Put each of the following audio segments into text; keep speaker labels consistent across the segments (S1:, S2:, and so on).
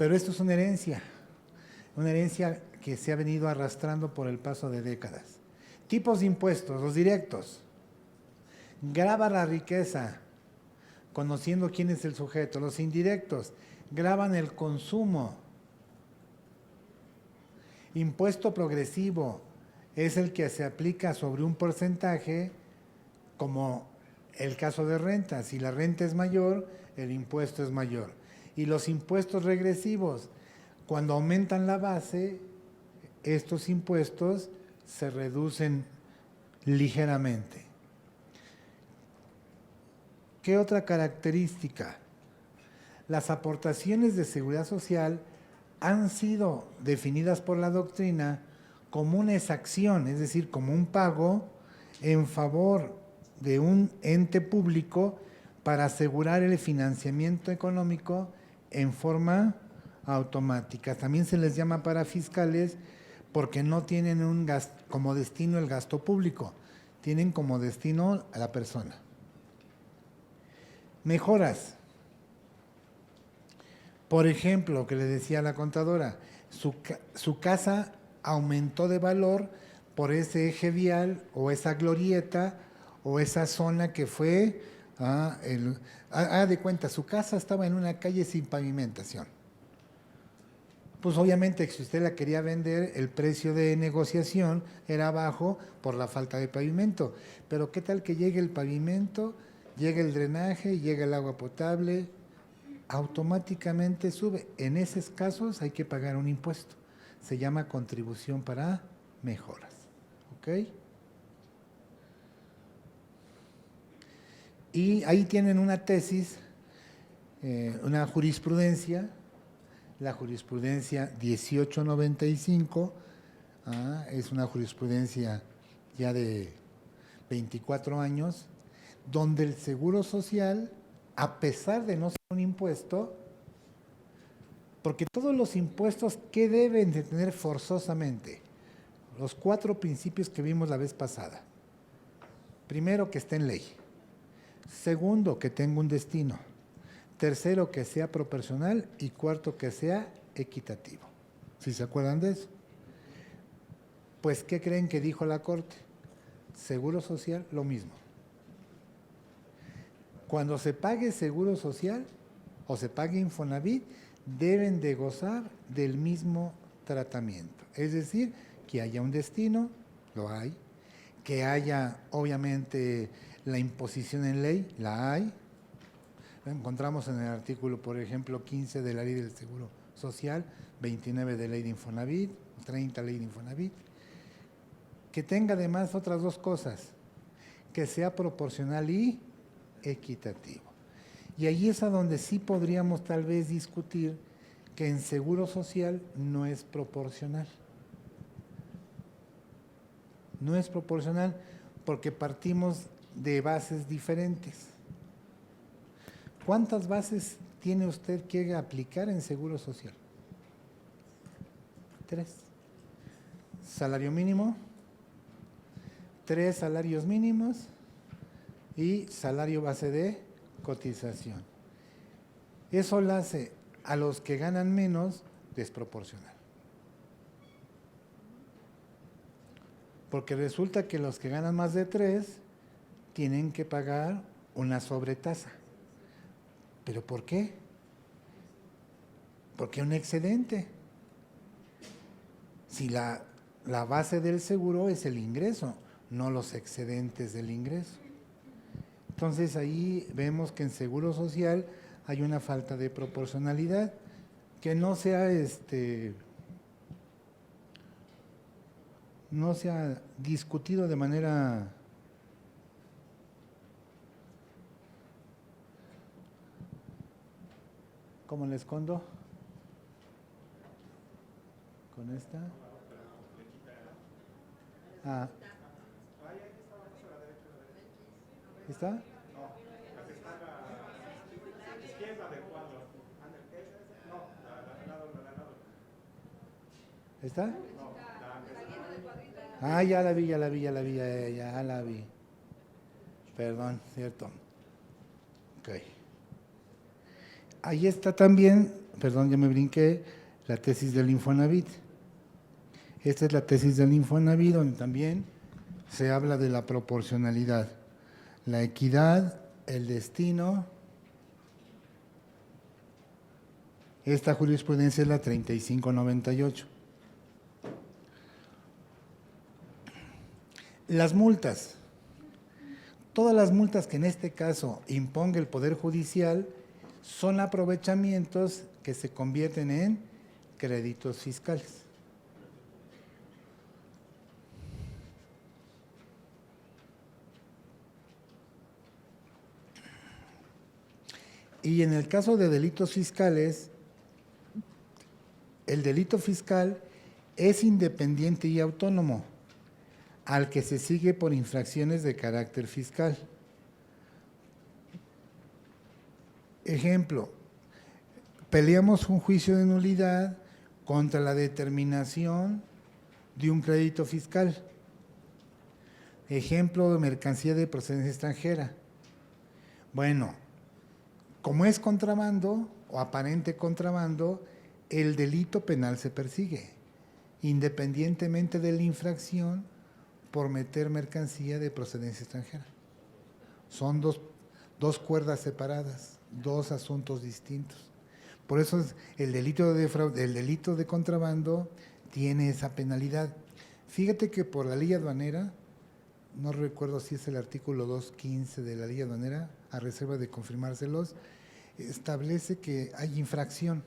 S1: Pero esto es una herencia que se ha venido arrastrando por el paso de décadas. Tipos de impuestos, los directos. Grava la riqueza, conociendo quién es el sujeto. Los indirectos, gravan el consumo. Impuesto progresivo es el que se aplica sobre un porcentaje, como el caso de renta. Si la renta es mayor, el impuesto es mayor. Y los impuestos regresivos, cuando aumentan la base, estos impuestos se reducen ligeramente. ¿Qué otra característica? Las aportaciones de seguridad social han sido definidas por la doctrina como una exacción, es decir, como un pago en favor de un ente público para asegurar el financiamiento económico en forma automática. También se les llama parafiscales porque no tienen como destino el gasto público, tienen como destino a la persona. Mejoras. Por ejemplo, que le decía la contadora, su casa aumentó de valor por ese eje vial o esa glorieta o esa zona que fue, de cuenta, su casa estaba en una calle sin pavimentación. Pues obviamente si usted la quería vender, el precio de negociación era bajo por la falta de pavimento. Pero ¿qué tal que llegue el pavimento, llega el drenaje, llega el agua potable? Automáticamente sube. En esos casos hay que pagar un impuesto. Se llama contribución para mejoras. ¿Ok? Y ahí tienen una tesis, una jurisprudencia, la jurisprudencia 1895, es una jurisprudencia ya de 24 años, donde el seguro social, a pesar de no ser un impuesto, porque todos los impuestos, ¿qué deben de tener forzosamente? Los 4 principios que vimos la vez pasada. Primero, que esté en ley. Segundo, que tenga un destino. Tercero, que sea proporcional. Y cuarto, que sea equitativo. ¿Sí se acuerdan de eso? Pues, ¿qué creen que dijo la Corte? Seguro social, lo mismo. Cuando se pague seguro social o se pague Infonavit, deben de gozar del mismo tratamiento. Es decir, que haya un destino, lo hay, que haya obviamente la imposición en ley, la hay. Encontramos en el artículo, por ejemplo, 15 de la Ley del Seguro Social, 29 de Ley de Infonavit, 30 Ley de Infonavit. Que tenga además otras 2 cosas, que sea proporcional y equitativo. Y ahí es a donde sí podríamos tal vez discutir que en seguro social no es proporcional. No es proporcional porque partimos de bases diferentes. ¿Cuántas bases tiene usted que aplicar en seguro social? 3. Salario mínimo, 3 salarios mínimos y salario base de cotización. Eso lo hace a los que ganan menos desproporcional. Porque resulta que los que ganan más de 3 tienen que pagar una sobretasa. ¿Pero por qué? Porque un excedente. Si la base del seguro es el ingreso, no los excedentes del ingreso. Entonces ahí vemos que en seguro social hay una falta de proporcionalidad, que no se ha discutido de manera ¿cómo le escondo? Con esta. ¿Está? No, la que está a la izquierda del cuadro. ¿Está? No, ya la vi. Perdón, cierto. Ok. Ahí está también perdón, ya me brinqué, la tesis del Infonavit. Esta es la tesis del Infonavit, donde también se habla de la proporcionalidad, la equidad, el destino. Esta jurisprudencia es la 3598. Las multas. Todas las multas que en este caso imponga el Poder Judicial son aprovechamientos que se convierten en créditos fiscales. Y en el caso de delitos fiscales, el delito fiscal es independiente y autónomo, al que se sigue por infracciones de carácter fiscal. Ejemplo, peleamos un juicio de nulidad contra la determinación de un crédito fiscal. Ejemplo, de mercancía de procedencia extranjera. Bueno, como es contrabando o aparente contrabando, el delito penal se persigue, independientemente de la infracción por meter mercancía de procedencia extranjera. Son dos cuerdas separadas, dos asuntos distintos. Por eso el delito de contrabando tiene esa penalidad. Fíjate que por la ley aduanera, no recuerdo si es el artículo 215 de la ley aduanera, a reserva de confirmárselos, establece que hay infracción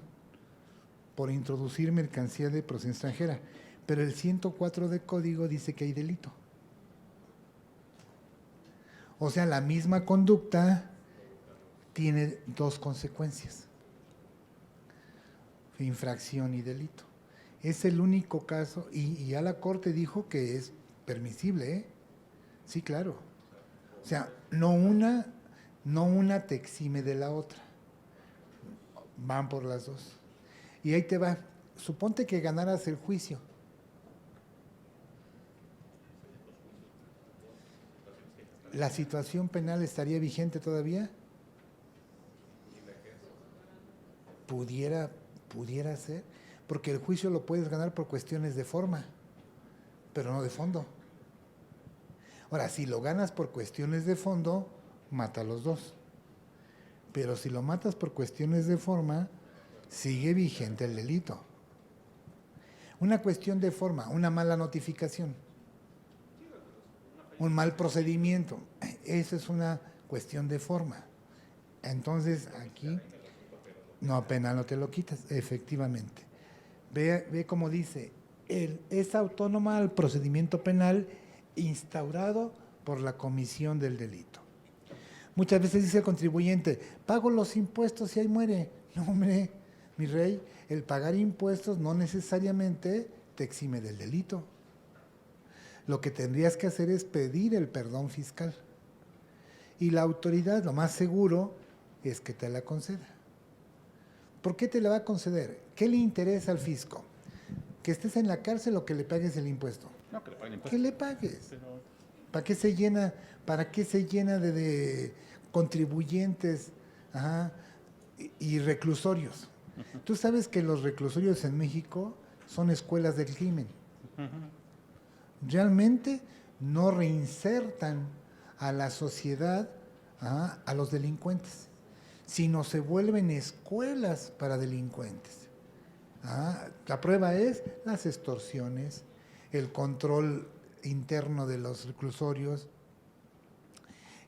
S1: por introducir mercancía de procedencia extranjera, pero el 104 de código dice que hay delito. O sea, la misma conducta tiene dos consecuencias: infracción y delito. Es el único caso, y ya la Corte dijo que es permisible, ¿eh? Sí, claro. O sea, no una te exime de la otra. Van por las dos. Y ahí te va. Suponte que ganaras el juicio. ¿La situación penal estaría vigente todavía? Pudiera ser, porque el juicio lo puedes ganar por cuestiones de forma, pero no de fondo. Ahora, si lo ganas por cuestiones de fondo, mata a los dos. Pero si lo matas por cuestiones de forma, sigue vigente el delito. Una cuestión de forma, una mala notificación, un mal procedimiento, esa es una cuestión de forma. Entonces, aquí, no, penal no te lo quitas, efectivamente. Ve cómo dice, es autónoma al procedimiento penal instaurado por la comisión del delito. Muchas veces dice el contribuyente, pago los impuestos y ahí muere. No, hombre, mi rey, el pagar impuestos no necesariamente te exime del delito. Lo que tendrías que hacer es pedir el perdón fiscal. Y la autoridad, lo más seguro, es que te la conceda. ¿Por qué te la va a conceder? ¿Qué le interesa al fisco? ¿Que estés en la cárcel o que le pagues el impuesto?
S2: No, que le paguen impuestos.
S1: Que le pagues.
S2: Pero...
S1: ¿Para qué se llena de contribuyentes y reclusorios? Tú sabes que los reclusorios en México son escuelas del crimen. Realmente no reinsertan a la sociedad, a los delincuentes, sino se vuelven escuelas para delincuentes. La prueba es las extorsiones, el control interno de los reclusorios,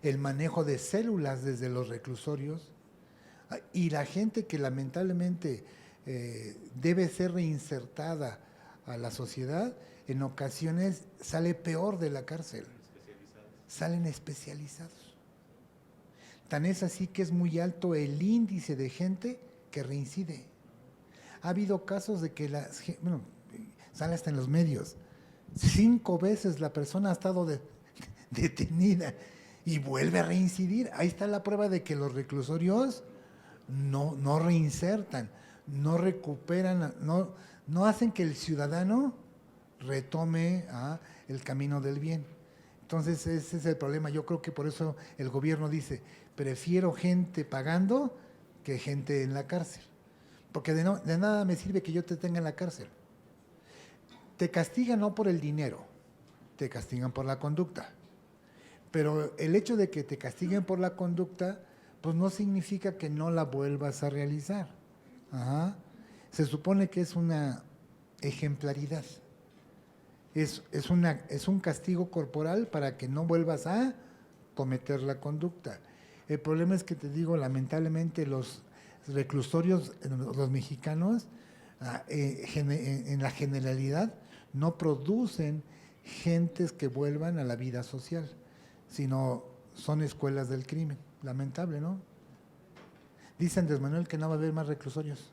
S1: el manejo de células desde los reclusorios, y la gente que lamentablemente debe ser reinsertada a la sociedad, en ocasiones sale peor de la cárcel, salen especializados. Tan es así que es muy alto el índice de gente que reincide. Ha habido casos de que sale hasta en los medios, 5 veces la persona ha estado detenida y vuelve a reincidir. Ahí está la prueba de que los reclusorios no reinsertan, no recuperan, no hacen que el ciudadano retome el camino del bien. Entonces ese es el problema. Yo creo que por eso el gobierno dice, prefiero gente pagando que gente en la cárcel, porque de nada me sirve que yo te tenga en la cárcel. Te castigan no por el dinero, te castigan por la conducta. Pero el hecho de que te castiguen por la conducta, pues no significa que no la vuelvas a realizar. Ajá. Se supone que es una ejemplaridad. Es un castigo corporal para que no vuelvas a cometer la conducta. El problema es que te digo, lamentablemente los reclusorios, los mexicanos, en la generalidad, no producen gentes que vuelvan a la vida social, sino son escuelas del crimen. Lamentable, ¿no? Dice Andrés Manuel que no va a haber más reclusorios.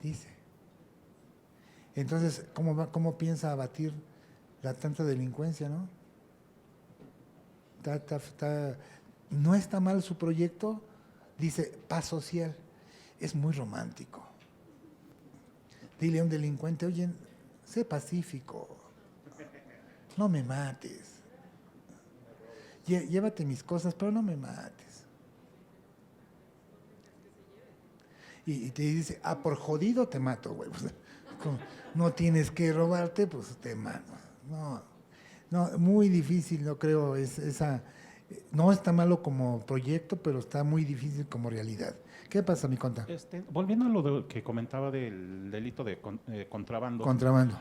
S1: Dice. Entonces, ¿cómo piensa abatir la tanta delincuencia, no? No está mal su proyecto, dice paz social. Es muy romántico. Dile a un delincuente, oye, sé pacífico, no me mates. Llévate mis cosas, pero no me mates. Y te dice, por jodido te mato, güey. Pues, no tienes que robarte, pues te mato. No, muy difícil, no creo, no está malo como proyecto, pero está muy difícil como realidad. ¿Qué pasa, mi conta?
S2: Volviendo a lo que comentaba del delito de contrabando.
S1: Contrabando.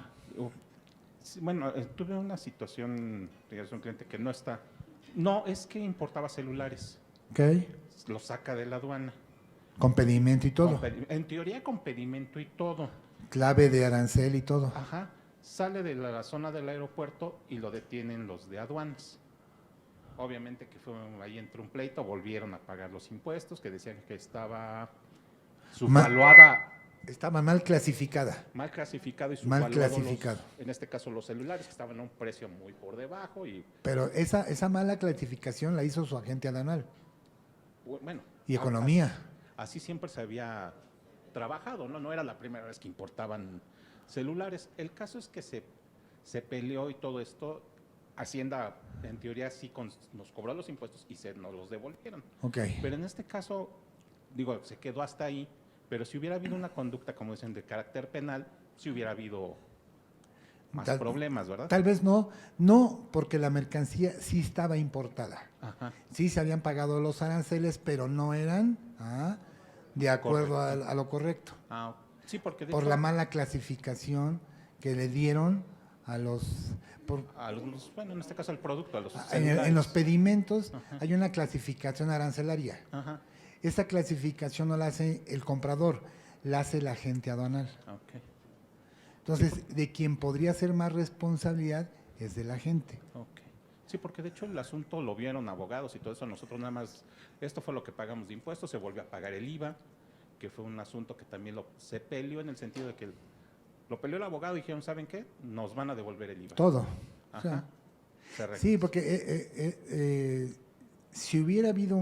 S2: Bueno, tuve una situación, digamos, un cliente que es que importaba celulares.
S1: Ok.
S2: Lo saca de la aduana.
S1: Con pedimento y todo.
S2: En teoría con pedimento y todo.
S1: Clave de arancel y todo.
S2: Ajá. Sale de la zona del aeropuerto y lo detienen los de aduanas. Obviamente que ahí entró un pleito, volvieron a pagar los impuestos, que decían que estaba subvaluada.
S1: Estaba mal clasificada.
S2: Mal clasificado y
S1: mal clasificado.
S2: En este caso los celulares, que estaban a un precio muy por debajo.
S1: Pero esa mala clasificación la hizo su agente aduanal.
S2: Bueno.
S1: Y economía.
S2: Así siempre se había trabajado, ¿no? No era la primera vez que importaban celulares. El caso es que se peleó y todo esto. Hacienda, en teoría, sí nos cobró los impuestos y nos los devolvieron.
S1: Okay.
S2: Pero en este caso, se quedó hasta ahí. Pero si hubiera habido una conducta, como dicen, de carácter penal, sí hubiera habido más problemas, ¿verdad?
S1: Tal vez no, porque la mercancía sí estaba importada.
S2: Ajá.
S1: Sí se habían pagado los aranceles, pero no eran de acuerdo a lo correcto.
S2: Sí, porque
S1: por la mala clasificación que le dieron a los...
S2: bueno, en este caso al producto, a los
S1: en los pedimentos. Ajá. Hay una clasificación arancelaria.
S2: Ajá.
S1: Esa clasificación no la hace el comprador, la hace la agente aduanal.
S2: Okay.
S1: Entonces, sí, de quien podría ser más responsabilidad es de la gente.
S2: Okay. Sí, porque de hecho el asunto lo vieron abogados y todo eso. Nosotros nada más, esto fue lo que pagamos de impuestos, se volvió a pagar el IVA, que fue un asunto que también se peleó en el sentido de que lo peleó el abogado y dijeron, ¿saben qué? Nos van a devolver el IVA.
S1: Todo.
S2: Ajá.
S1: O sea, sí, porque si hubiera habido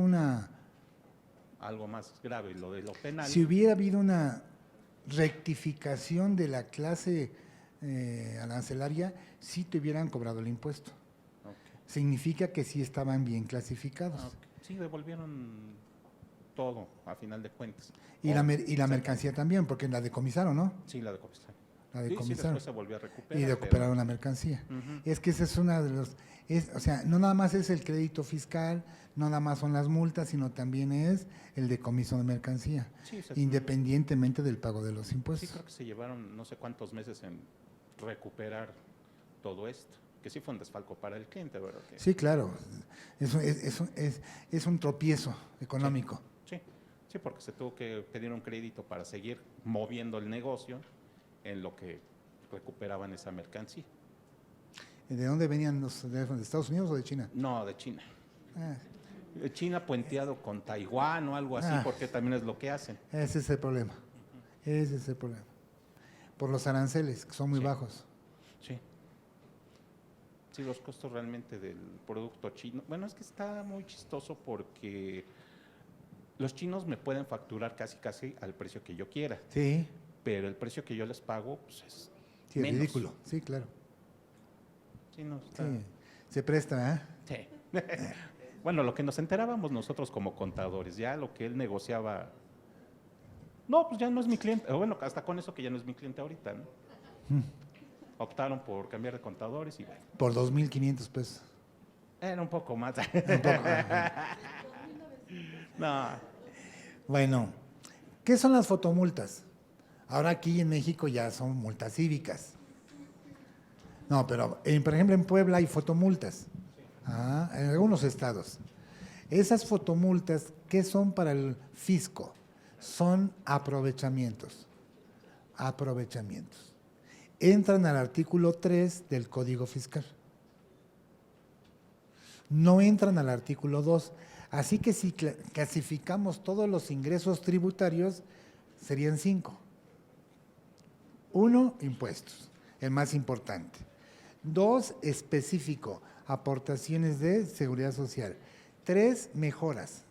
S2: algo más grave, lo de lo penal.
S1: Si hubiera habido una rectificación de la clase arancelaria, sí te hubieran cobrado el impuesto. Okay. Significa que sí estaban bien clasificados.
S2: Okay. Sí, devolvieron todo, a final de cuentas.
S1: Y la mercancía también, porque la decomisaron, ¿no?
S2: Sí, la decomisaron.
S1: Sí,
S2: después se volvió a recuperar.
S1: Y recuperaron la mercancía. Es que ese es una de los... o sea, no nada más es el crédito fiscal, no nada más son las multas, sino también es el decomiso de mercancía, independientemente del pago de los impuestos.
S2: Sí, creo que se llevaron no sé cuántos meses en recuperar todo esto, que sí fue un desfalco para el cliente, ¿verdad?
S1: Sí, claro, es un tropiezo económico.
S2: Sí, porque se tuvo que pedir un crédito para seguir moviendo el negocio en lo que recuperaban esa mercancía.
S1: ¿De dónde venían los teléfonos? ¿De Estados Unidos o de China?
S2: No, de China. China puenteado con Taiwán o algo así, porque también es lo que hacen.
S1: Ese es el problema. Ese es el problema. Por los aranceles, que son muy bajos.
S2: Sí. Sí, los costos realmente del producto chino. Bueno, es que está muy chistoso porque los chinos me pueden facturar casi al precio que yo quiera.
S1: Sí.
S2: Pero el precio que yo les pago pues es
S1: menos. Ridículo. Sí, claro.
S2: Sí, no está...
S1: Sí. Se presta,
S2: Sí. Bueno, lo que nos enterábamos nosotros como contadores, ya lo que él negociaba No, pues ya no es mi cliente. Bueno, hasta con eso que ya no es mi cliente ahorita, ¿no? Optaron por cambiar de contadores y bueno,
S1: Por 2,500 pesos.
S2: era un poco más.
S1: Un poco,
S2: No,
S1: bueno, ¿qué son las fotomultas? Ahora aquí en México ya son multas cívicas. No, pero por ejemplo en Puebla hay fotomultas. En algunos estados. Esas fotomultas, ¿qué son para el fisco? Son aprovechamientos. Aprovechamientos. Entran al artículo 3 del Código Fiscal. No entran al artículo 2. Así que si clasificamos todos los ingresos tributarios, serían 5. 1, impuestos, el más importante. 2, específico, aportaciones de seguridad social. 3, mejoras,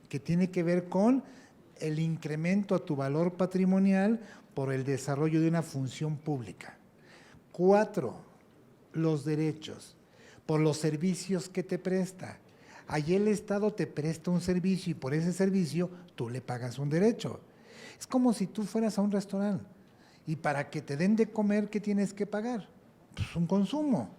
S1: que tiene que ver con el incremento a tu valor patrimonial por el desarrollo de una función pública. 4, los derechos, por los servicios que te presta. Allí el Estado te presta un servicio y por ese servicio tú le pagas un derecho. Es como si tú fueras a un restaurante y para que te den de comer, ¿qué tienes que pagar? Pues un consumo.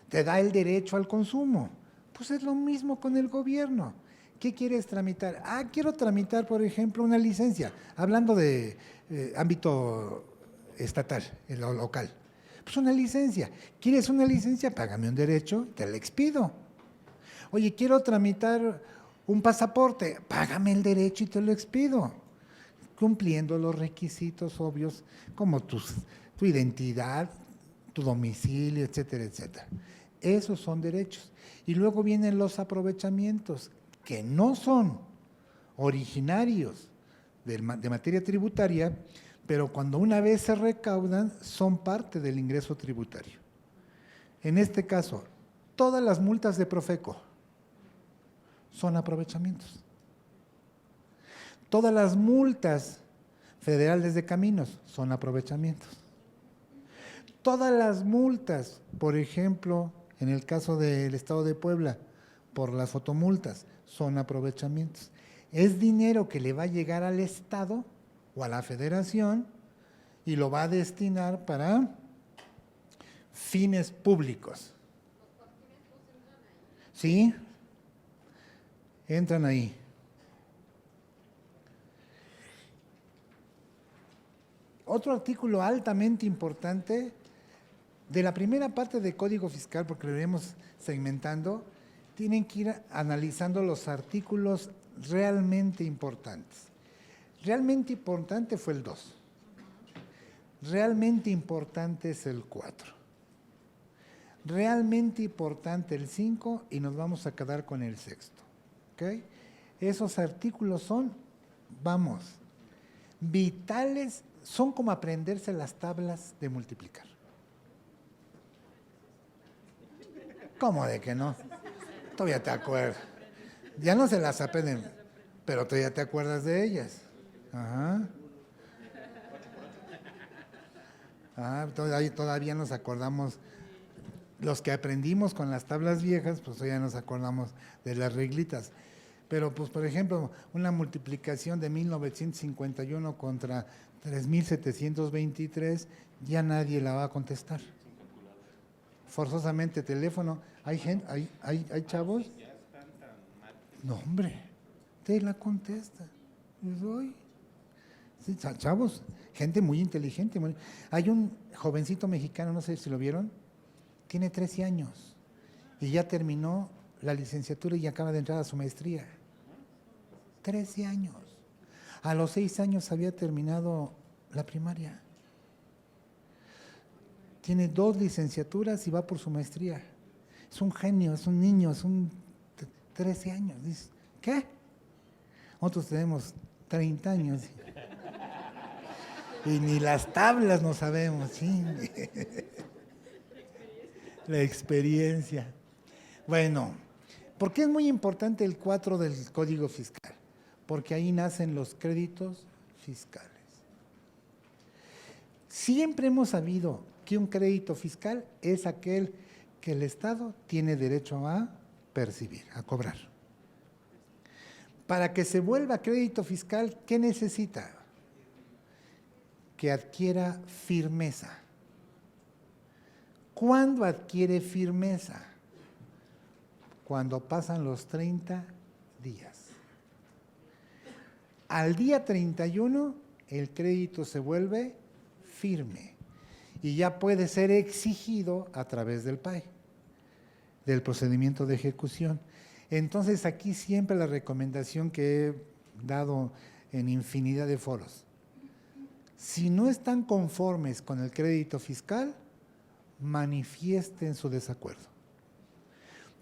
S1: Te da el derecho al consumo. Pues es lo mismo con el gobierno. ¿Qué quieres tramitar? Quiero tramitar, por ejemplo, una licencia, hablando de ámbito estatal, lo local. Pues una licencia. ¿Quieres una licencia? Págame un derecho, te la expido. Oye, quiero tramitar un pasaporte, págame el derecho y te lo expido, cumpliendo los requisitos obvios como tu identidad, tu domicilio, etcétera, etcétera. Esos son derechos. Y luego vienen los aprovechamientos, que no son originarios de materia tributaria, pero cuando una vez se recaudan, son parte del ingreso tributario. En este caso, todas las multas de Profeco son aprovechamientos. Todas las multas federales de caminos son aprovechamientos. Todas las multas, por ejemplo, en el caso del Estado de Puebla, por las fotomultas, son aprovechamientos. Es dinero que le va a llegar al Estado o a la Federación y lo va a destinar para fines públicos. ¿Sí? Entran ahí. Otro artículo altamente importante de la primera parte del Código Fiscal, porque lo iremos segmentando, tienen que ir analizando los artículos realmente importantes. Realmente importante fue el 2. Realmente importante es el 4. Realmente importante el 5 y nos vamos a quedar con el 6. ¿Okay? Esos artículos son, vitales, son como aprenderse las tablas de multiplicar. ¿Cómo de que no? Todavía te acuerdas. Ya no se las aprenden, pero todavía te acuerdas de ellas. Todavía nos acordamos. Los que aprendimos con las tablas viejas, pues todavía nos acordamos de las reglitas. Pero, pues, por ejemplo, una multiplicación de 1951 contra 3,723, ya nadie la va a contestar. Forzosamente teléfono. ¿Hay chavos? No, hombre, te la contesta. Sí, chavos, gente muy inteligente. Hay un jovencito mexicano, no sé si lo vieron, tiene 13 años y ya terminó la licenciatura y acaba de entrar a su maestría. 13 años. A los 6 años había terminado la primaria. Tiene 2 licenciaturas y va por su maestría. Es un genio, es un niño, 13 años. Dices, ¿qué? Nosotros tenemos 30 años. Y ni las tablas no sabemos, ¿sí? La experiencia. Bueno, ¿por qué es muy importante el 4 del Código Fiscal? Porque ahí nacen los créditos fiscales. Siempre hemos sabido que un crédito fiscal es aquel que el Estado tiene derecho a percibir, a cobrar. Para que se vuelva crédito fiscal, ¿qué necesita? que adquiera firmeza. ¿Cuándo adquiere firmeza? Cuando pasan los 30 días. Al día 31, el crédito se vuelve firme y ya puede ser exigido a través del PAE, del procedimiento de ejecución. Entonces, aquí siempre la recomendación que he dado en infinidad de foros: si no están conformes con el crédito fiscal, manifiesten su desacuerdo.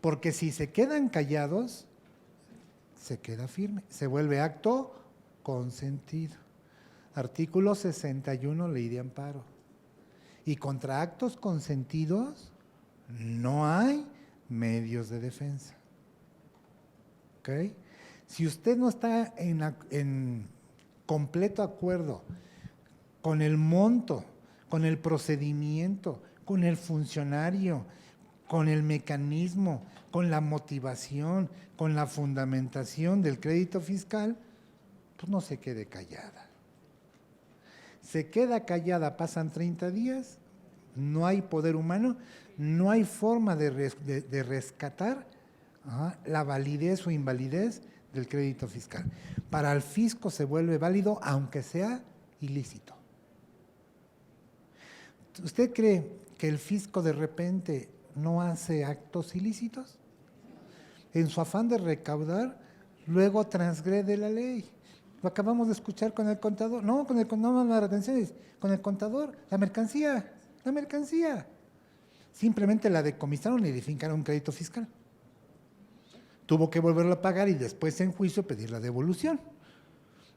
S1: Porque si se quedan callados, se queda firme, se vuelve acto consentido. Artículo 61, Ley de Amparo. Y contra actos consentidos no hay medios de defensa. ¿Ok? Si usted no está en completo acuerdo con el monto, con el procedimiento, con el funcionario, con el mecanismo, con la motivación, con la fundamentación del crédito fiscal, pues no se quede callada. Se queda callada, pasan 30 días, no hay poder humano, no hay forma de rescatar la validez o invalidez del crédito fiscal. Para el fisco se vuelve válido aunque sea ilícito. ¿Usted cree que el fisco de repente no hace actos ilícitos? En su afán de recaudar, luego transgrede la ley. Lo acabamos de escuchar con el contador. No, no, las retenciones, con el contador, la mercancía. Simplemente la decomisaron y le fincaron un crédito fiscal. Tuvo que volverlo a pagar y después en juicio pedir la devolución.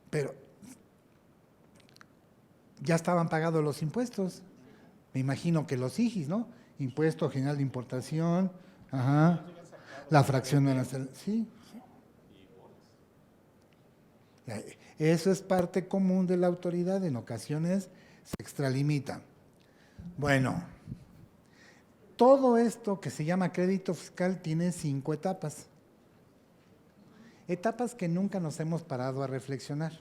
S1: Pero ya estaban pagados los impuestos. Me imagino que los IGIs, ¿no? Impuesto General de Importación, la fracción de la... Sí. Eso es parte común de la autoridad, en ocasiones se extralimita. Bueno, todo esto que se llama crédito fiscal tiene 5 etapas. Etapas que nunca nos hemos parado a reflexionar.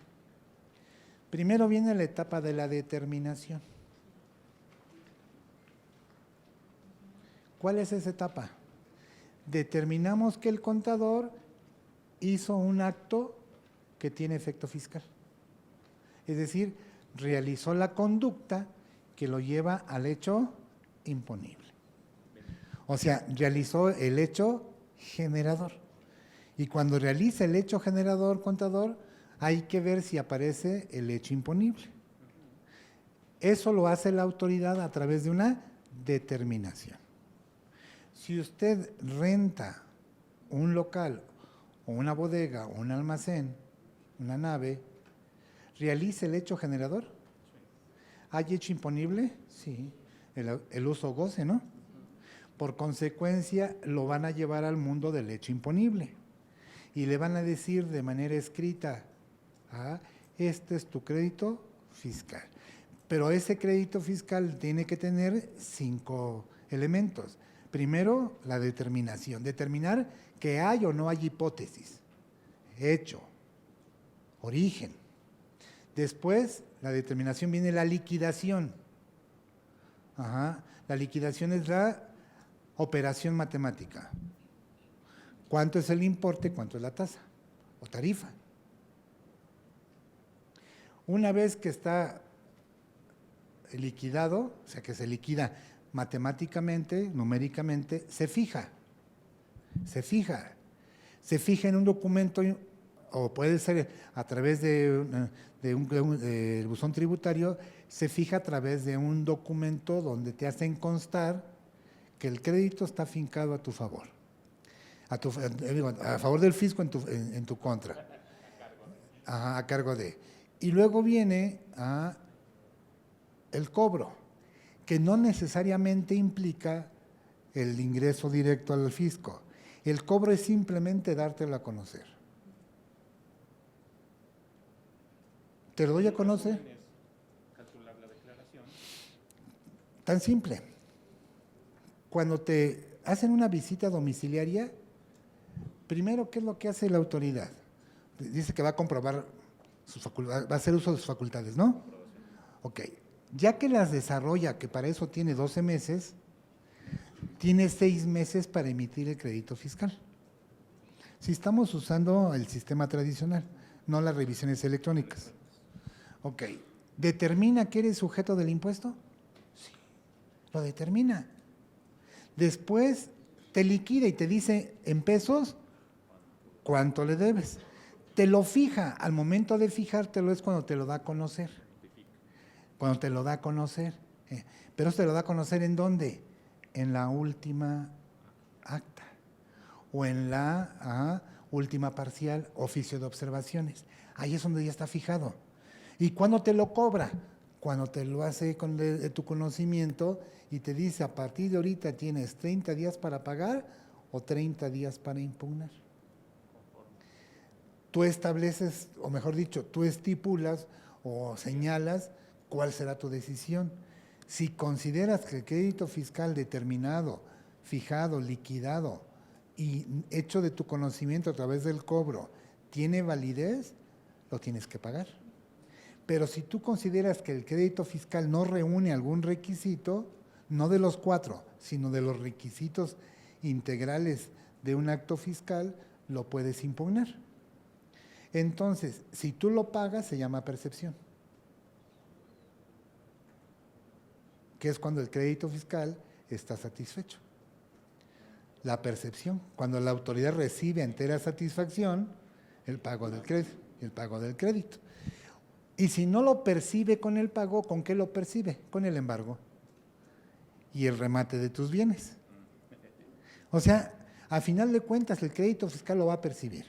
S1: Primero viene la etapa de la determinación. ¿Cuál es esa etapa? Determinamos que el contador hizo un acto que tiene efecto fiscal. Es decir, realizó la conducta que lo lleva al hecho imponible. O sea, realizó el hecho generador. Y cuando realiza el hecho generador, contador, hay que ver si aparece el hecho imponible. Eso lo hace la autoridad a través de una determinación. Si usted renta un local o una bodega o un almacén, una nave, ¿realiza el hecho generador? ¿Hay hecho imponible? Sí, el uso goce, ¿no? Por consecuencia, lo van a llevar al mundo del hecho imponible y le van a decir de manera escrita, este es tu crédito fiscal. Pero ese crédito fiscal tiene que tener 5 elementos. Primero, la determinación. Determinar que hay o no hay hipótesis. Hecho. Origen. Después, la determinación viene la liquidación. La liquidación es la operación matemática. ¿Cuánto es el importe? ¿Cuánto es la tasa o tarifa? Una vez que está liquidado, o sea que se liquida matemáticamente, numéricamente, se fija en un documento, o puede ser a través de buzón tributario, se fija a través de un documento donde te hacen constar que el crédito está fincado a tu favor, a favor del fisco en tu contra, a cargo de. Y luego viene el cobro, que no necesariamente implica el ingreso directo al fisco. El cobro es simplemente dártelo a conocer. ¿Te lo doy a conocer?
S2: Calcular la declaración.
S1: Tan simple. Cuando te hacen una visita domiciliaria, primero, ¿qué es lo que hace la autoridad? Dice que va a comprobar sus facultades, va a hacer uso de sus facultades, ¿no? Ok, ya que las desarrolla, que para eso tiene 12 meses, tiene 6 meses para emitir el crédito fiscal. Si estamos usando el sistema tradicional, no las revisiones electrónicas. Ok, ¿determina que eres sujeto del impuesto? Sí, lo determina. Después te liquida y te dice en pesos cuánto le debes. Te lo fija, al momento de fijártelo es cuando te lo da a conocer. Cuando te lo da a conocer. Pero te lo da a conocer ¿en dónde? En la última acta o en la última parcial, oficio de observaciones. Ahí es donde ya está fijado. ¿Y cuándo te lo cobra? Cuando te lo hace con de tu conocimiento y te dice a partir de ahorita tienes 30 días para pagar o 30 días para impugnar. Tú estableces, o mejor dicho, tú estipulas o señalas cuál será tu decisión. Si consideras que el crédito fiscal determinado, fijado, liquidado y hecho de tu conocimiento a través del cobro tiene validez, lo tienes que pagar. Pero si tú consideras que el crédito fiscal no reúne algún requisito, no de los 4, sino de los requisitos integrales de un acto fiscal, lo puedes impugnar. Entonces, si tú lo pagas, se llama percepción, que es cuando el crédito fiscal está satisfecho. La percepción, cuando la autoridad recibe entera satisfacción, el pago del crédito. Y si no lo percibe con el pago, ¿con qué lo percibe? Con el embargo y el remate de tus bienes. O sea, a final de cuentas, el crédito fiscal lo va a percibir.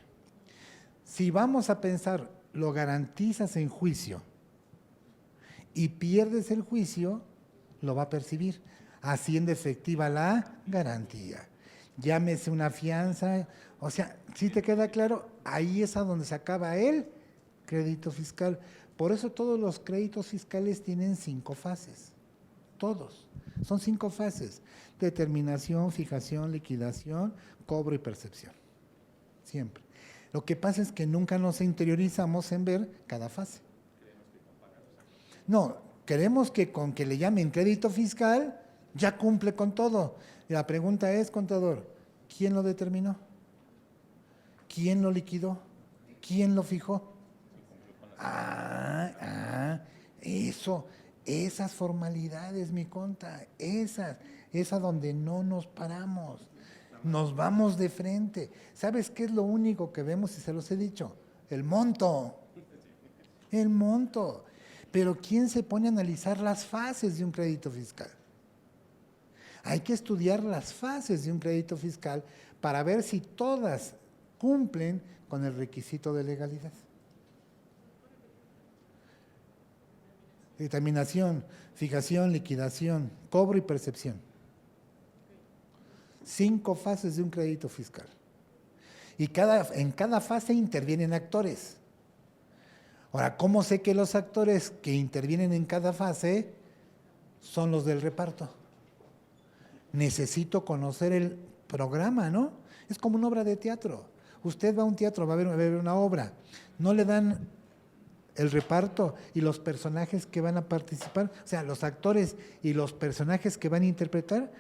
S1: Si vamos a pensar, lo garantizas en juicio y pierdes el juicio, lo va a percibir, haciendo efectiva la garantía. Llámese una fianza, o sea, ¿sí te queda claro? Ahí es a donde se acaba el crédito fiscal. Por eso todos los créditos fiscales tienen 5 fases, todos, son 5 fases: determinación, fijación, liquidación, cobro y percepción, siempre. Lo que pasa es que nunca nos interiorizamos en ver cada fase. No, queremos que con que le llamen crédito fiscal ya cumple con todo. Y la pregunta es, contador, ¿quién lo determinó? ¿Quién lo liquidó? ¿Quién lo fijó? Eso, esas formalidades, mi conta, esas donde no nos paramos, nos vamos de frente. ¿Sabes qué es lo único que vemos? Y se los he dicho, el monto. Pero ¿quién se pone a analizar las fases de un crédito fiscal? Hay que estudiar las fases de un crédito fiscal para ver si todas cumplen con el requisito de legalidad. Determinación, fijación, liquidación, cobro y percepción. 5 fases de un crédito fiscal. Y en cada fase intervienen actores. Ahora, ¿cómo sé que los actores que intervienen en cada fase son los del reparto? Necesito conocer el programa, ¿no? Es como una obra de teatro. Usted va a un teatro, va a ver una obra, no le dan el reparto y los personajes que van a participar, o sea, los actores y los personajes que van a interpretar,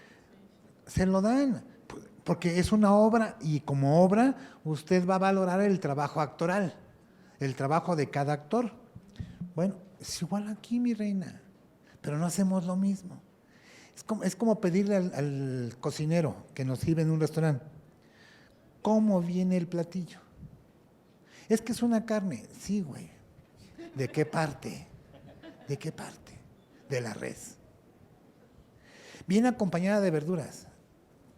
S1: se lo dan, porque es una obra y como obra usted va a valorar el trabajo actoral, el trabajo de cada actor. Bueno, es igual aquí, mi reina, pero no hacemos lo mismo. Es como pedirle al cocinero que nos sirve en un restaurante, ¿cómo viene el platillo? Es que es una carne, sí, güey. ¿De qué parte? ¿De qué parte? De la res. Viene acompañada de verduras.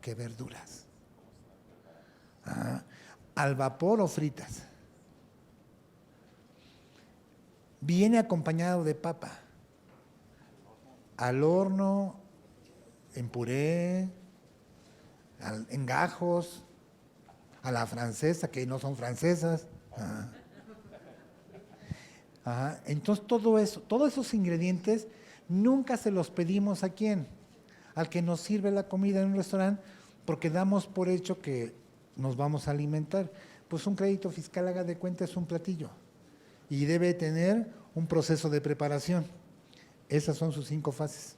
S1: ¿Qué verduras? ¿Al vapor o fritas? Viene acompañado de papa. Al horno, en puré, en gajos, a la francesa, que no son francesas. Entonces todos esos ingredientes nunca se los pedimos ¿a quién? Al que nos sirve la comida en un restaurante, porque damos por hecho que nos vamos a alimentar. Pues un crédito fiscal, haga de cuenta, es un platillo y debe tener un proceso de preparación. Esas son sus 5 fases.